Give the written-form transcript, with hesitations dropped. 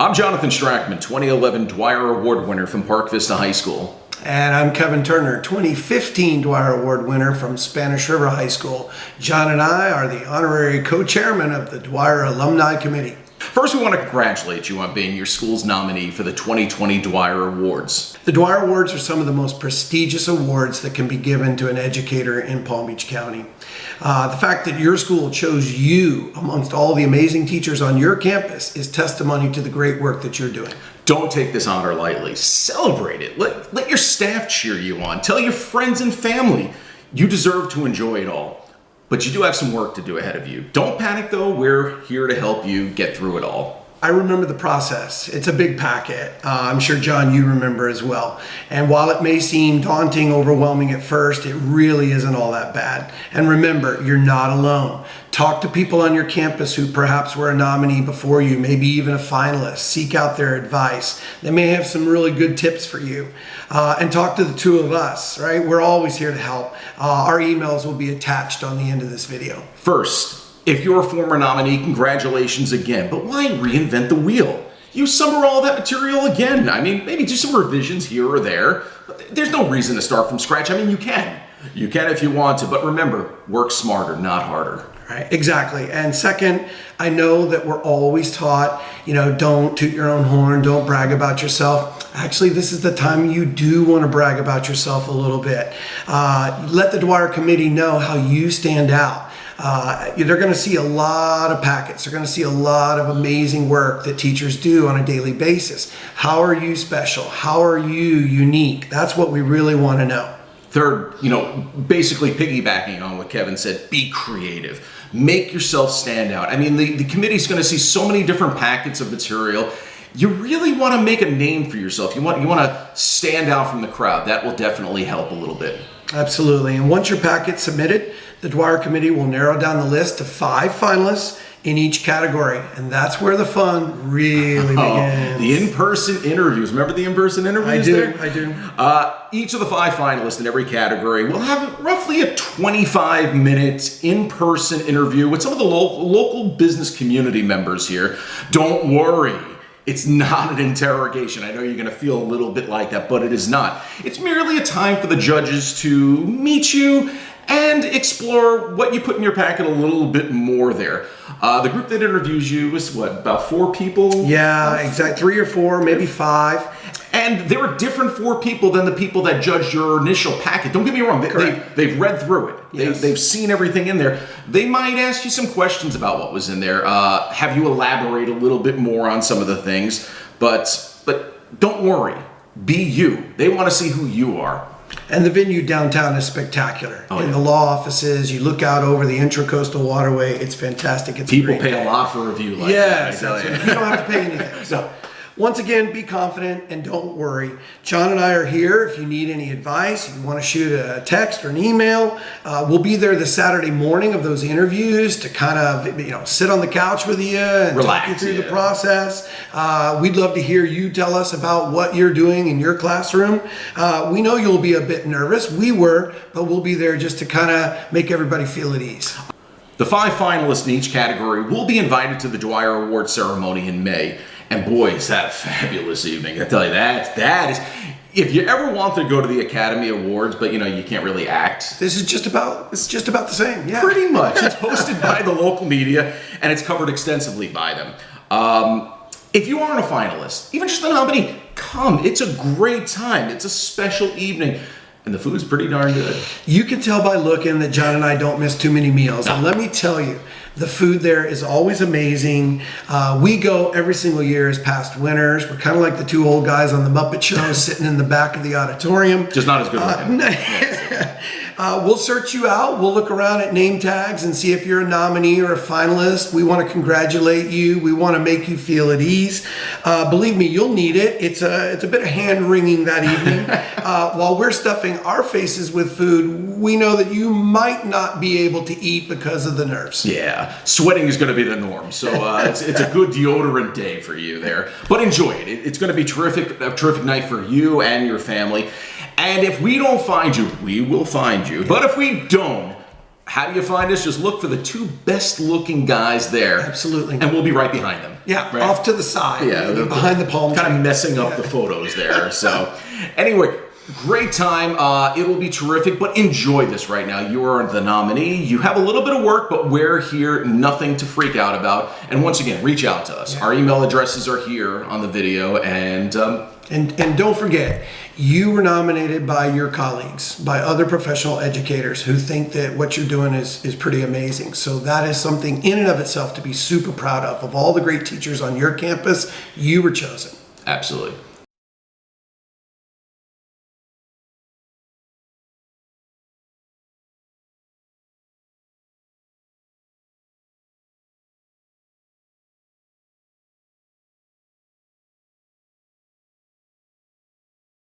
I'm Jonathan Strackman, 2011 Dwyer Award winner from Park Vista High School. And I'm Kevin.Turner, 2015 Dwyer Award winner from Spanish River High School. John and I are the honorary co-chairmen of the Dwyer Alumni Committee. First, we want to congratulate you on being your school's nominee for the 2020 Dwyer Awards. The Dwyer Awards are some of the most prestigious awards that can be given to an educator in Palm Beach County. The fact that your school chose you amongst all the amazing teachers on your campus is testimony to the great work that you're doing. Don't take this honor lightly. Celebrate it. Let your staff cheer you on. Tell your friends and family. You deserve to enjoy it all. But you do have some work to do ahead of you. Don't panic though. We're here to help you get through it all. I remember the process. It's a big packet. I'm sure, John, you remember as well. And while it may seem daunting, overwhelming at first, it really isn't all that bad. And remember, you're not alone. Talk to people on your campus who perhaps were a nominee before you, maybe even a finalist. Seek out their advice. They may have some really good tips for you. And talk to the two of us, right? We're always here to help. Our emails will be attached on the end of this video. First, if you're a former nominee, congratulations again. But why reinvent the wheel? Use some or all that material again. I mean, maybe do some revisions here or there. But there's no reason to start from scratch. I mean, you can. You can if you want to, but remember, work smarter, not harder. Right, exactly. And second, I know that we're always taught, don't toot your own horn, don't brag about yourself. Actually, this is the time you do want to brag about yourself a little bit. Let the Dwyer Committee know how you stand out. They're going to see a lot of packets. They're going to see a lot of amazing work that teachers do on a daily basis. How are you special? How are you unique? That's what we really want to know. Third, basically piggybacking on what Kevin said, be creative. Make yourself stand out. I mean, the committee's going to see so many different packets of material. You really want to make a name for yourself. You want to stand out from the crowd. That will definitely help a little bit. Absolutely. And once your packet's submitted, the Dwyer Committee will narrow down the list to 5 finalists in each category. And that's where the fun really begins. The in-person interviews. Remember the in-person interviews I do. Each of the 5 finalists in every category will have roughly a 25-minute in-person interview with some of the local business community members here. Don't worry. It's not an interrogation. I know you're going to feel a little bit like that, but it is not. It's merely a time for the judges to meet you and explore what you put in your packet a little bit more there. The group that interviews you is what, about 4 people? Yeah, exactly. 3 or 4, maybe 5. And there are different 4 people than the people that judged your initial packet. Don't get me wrong, they've read through it. Yes. They've seen everything in there. They might ask you some questions about what was in there. Have you elaborate a little bit more on some of the things, but don't worry, be you. They want to see who you are. And the venue downtown is spectacular. In the law offices, you look out over the Intracoastal Waterway. It's fantastic. It's People pay a lot for a view like that. Yes, you don't have to pay anything. So, once again, be confident and don't worry. John and I are here if you need any advice, if you want to shoot a text or an email. We'll be there the Saturday morning of those interviews to kind of, sit on the couch with you and relax, talk you through the process. We'd love to hear you tell us about what you're doing in your classroom. We know you'll be a bit nervous. We were, but we'll be there just to kind of make everybody feel at ease. The 5 finalists in each category will be invited to the Dwyer Award ceremony in May. And boy, is that a fabulous evening. I tell you, that is, if you ever want to go to the Academy Awards, but you can't really act. It's just about the same, yeah. Pretty much. It's hosted by the local media, and it's covered extensively by them. If you aren't a finalist, even just a nominee, come. It's a great time. It's a special evening. And the food's pretty darn good. You can tell by looking that John and I don't miss too many meals. And let me tell you, the food there is always amazing. We go every single year as past winners. We're kind of like the 2 old guys on the Muppet Show sitting in the back of the auditorium. Just not as good looking. We'll search you out. We'll look around at name tags and see if you're a nominee or a finalist. We want to congratulate you. We want to make you feel at ease. Believe me, you'll need it. It's a bit of hand-wringing that evening. While we're stuffing our faces with food, we know that you might not be able to eat because of the nerves. Yeah, sweating is going to be the norm. So it's a good deodorant day for you there. But enjoy it. It's going to be a terrific night for you and your family. And if we don't find you, we will find you. But if we don't, How do you find us? Just look for the two best looking guys there. Absolutely. And we'll be right behind them. Yeah, right? off to the side. Yeah, behind the palm tree. Kind of messing up the photos there. So anyway, great time. It will be terrific, but enjoy this right now. You are the nominee. You have a little bit of work, but we're here, nothing to freak out about. And once again, reach out to us. Yeah. Our email addresses are here on the video. And don't forget, you were nominated by your colleagues, by other professional educators who think that what you're doing is pretty amazing. So that is something in and of itself to be super proud of. Of all the great teachers on your campus, you were chosen. Absolutely.